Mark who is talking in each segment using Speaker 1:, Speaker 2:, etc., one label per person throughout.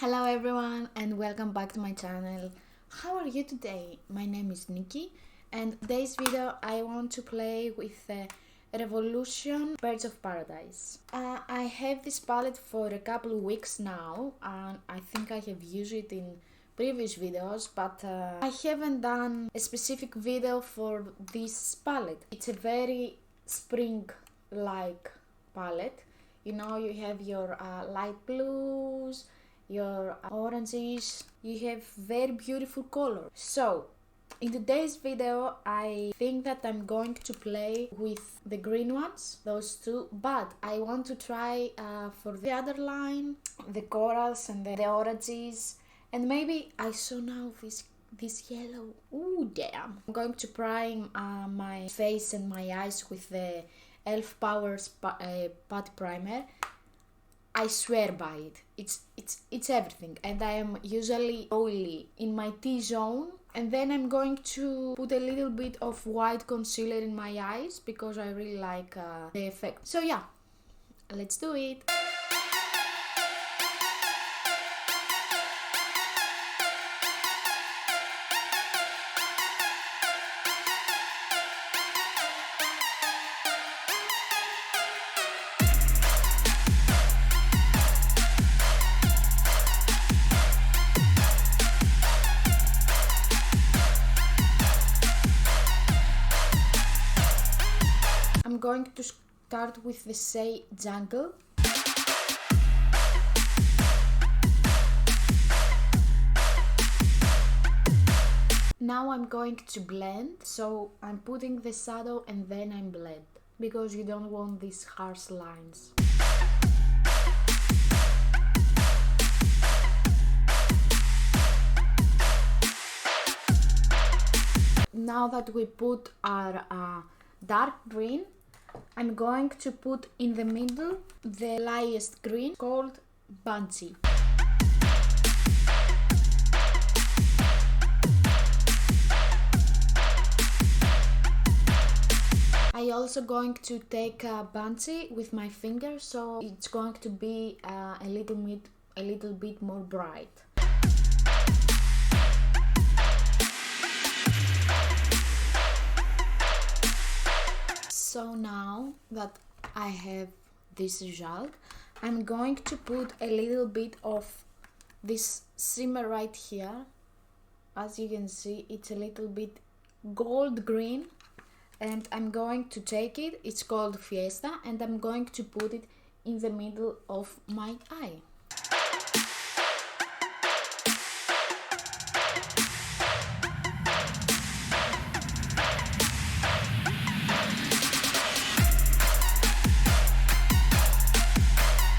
Speaker 1: Hello everyone and welcome back to my channel. How are you today? My name is Nikki and today's video I want to play with the Revolution Birds of Paradise. I have this palette for a couple of weeks now and I think I have used it in previous videos, but I haven't done a specific video for this palette. It's a very spring-like palette. You know, you have your light blues, your oranges, you have very beautiful color. So in today's video I think that I'm going to play with the green ones, those two, but I want to try for the other line, the corals and the oranges, and maybe I saw now this yellow. Ooh, damn. I'm going to prime my face and my eyes with the Elf Powers putty primer. I swear by it. It's everything, and I am usually oily in my T-zone, and then I'm going to put a little bit of white concealer in my eyes because I really like the effect. So yeah, let's do it. I'm going to start with the Say Jungle. Now I'm going to blend, so I'm putting the shadow and then I'm blend, because you don't want these harsh lines. Now that we put our dark green, I'm going to put in the middle the lightest green called Banshee. I also going to take Banshee with my finger, so it's going to be a little bit more bright. So now that I have this result, I'm going to put a little bit of this shimmer right here. As you can see, it's a little bit gold green, and I'm going to take it, it's called Fiesta, and I'm going to put it in the middle of my eye.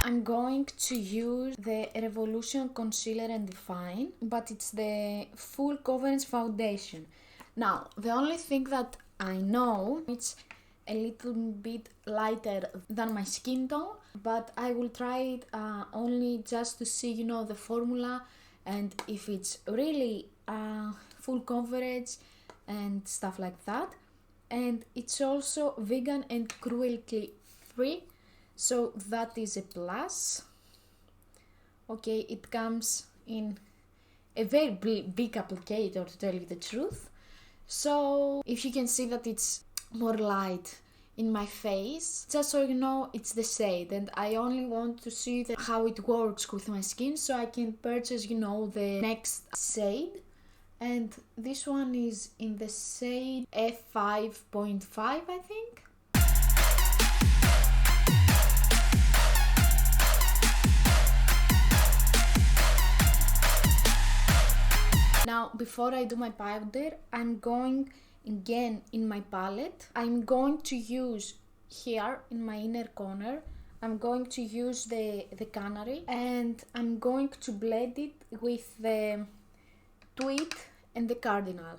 Speaker 1: I'm going to use the Revolution Concealer and Define, but it's the full coverage foundation. Now, the only thing that I know, it's a little bit lighter than my skin tone, but I will try it only just to see, you know, the formula and if it's really full coverage and stuff like that. And it's also vegan and cruelty free, so that is a plus. Okay, it comes in a very big applicator, to tell you the truth. So if you can see that it's more light in my face, just so you know, it's the shade, and I only want to see how it works with my skin, so I can purchase, you know, the next shade. And this one is in the shade F5.5, I think. Now, before I do my powder, I'm going again in my palette. I'm going to use here in my inner corner, I'm going to use the Canary, and I'm going to blend it with the Tweed and the Cardinal.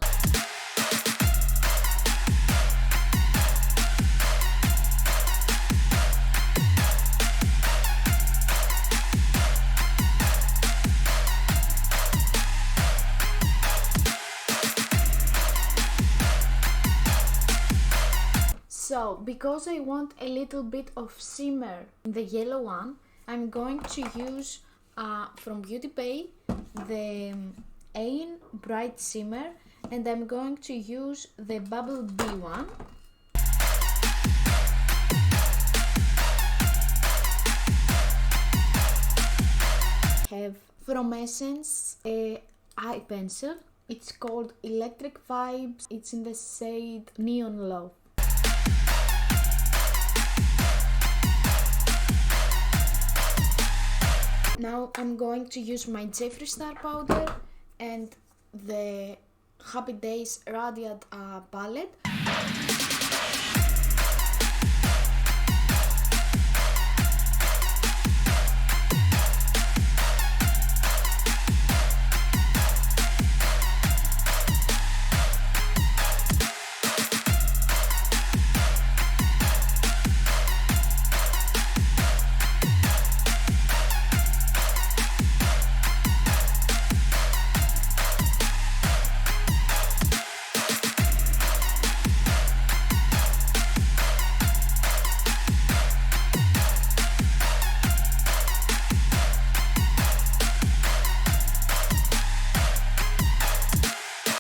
Speaker 1: So, because I want a little bit of shimmer in the yellow one, I'm going to use from Beauty Bay, the Ain Bright Shimmer, and I'm going to use the Bubble Bee one. Have from Essence a eye pencil. It's called Electric Vibes. It's in the shade Neon Love. Now I'm going to use my Jeffree Star powder and the Happy Days Radiant palette.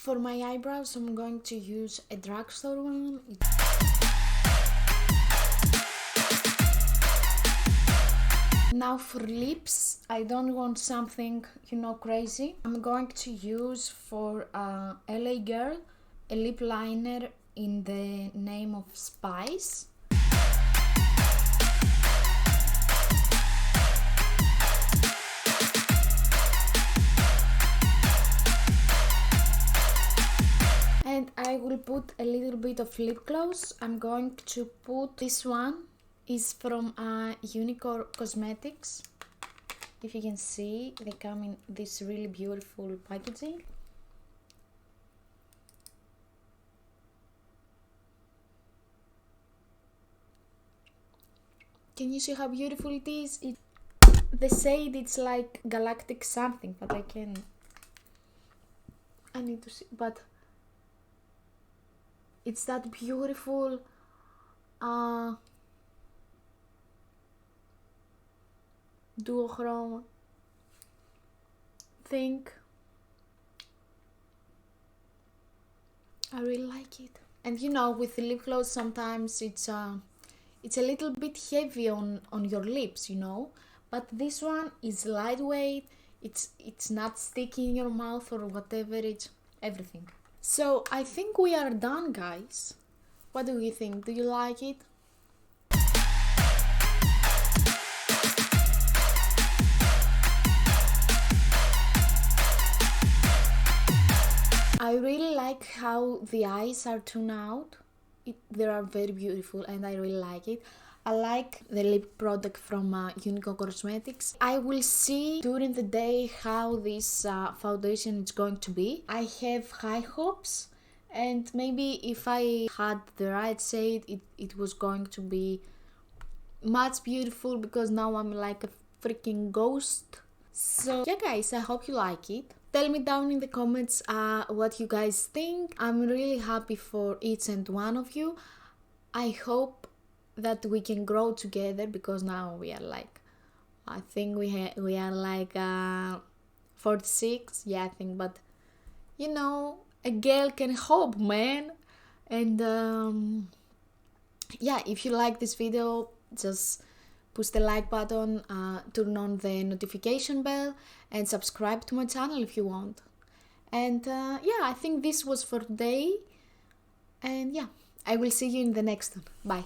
Speaker 1: For my eyebrows, I'm going to use a drugstore one. Now for lips, I don't want something, crazy. I'm going to use for LA Girl a lip liner in the name of Spice. And I will put a little bit of lip gloss. I'm going to put this one. Is from Unicorn Cosmetics. If you can see, they come in this really beautiful packaging. Can you see how beautiful it is? They say it's like galactic something, but I need to see, but it's that beautiful duochrome thing. I really like it. And with the lip gloss sometimes it's a little bit heavy on your lips, but this one is lightweight. It's not sticky in your mouth or whatever. It's everything. So I think we are done, guys. What do you think? Do you like it? I really like how the eyes are turned out. They are very beautiful and I really like it. I like the lip product from Unicorn Cosmetics. I will see during the day how this foundation is going to be. I have high hopes, and maybe if I had the right shade, it was going to be much beautiful, because now I'm like a freaking ghost. So yeah guys, I hope you like it. Tell me down in the comments what you guys think. I'm really happy for each and one of you. I hope that we can grow together, because now we are like, I think we are like 46, yeah, I think, but a girl can hope, man. And yeah, if you like this video, just push the like button, turn on the notification bell, and subscribe to my channel if you want. And yeah, I think this was for today, and yeah, I will see you in the next one. Bye.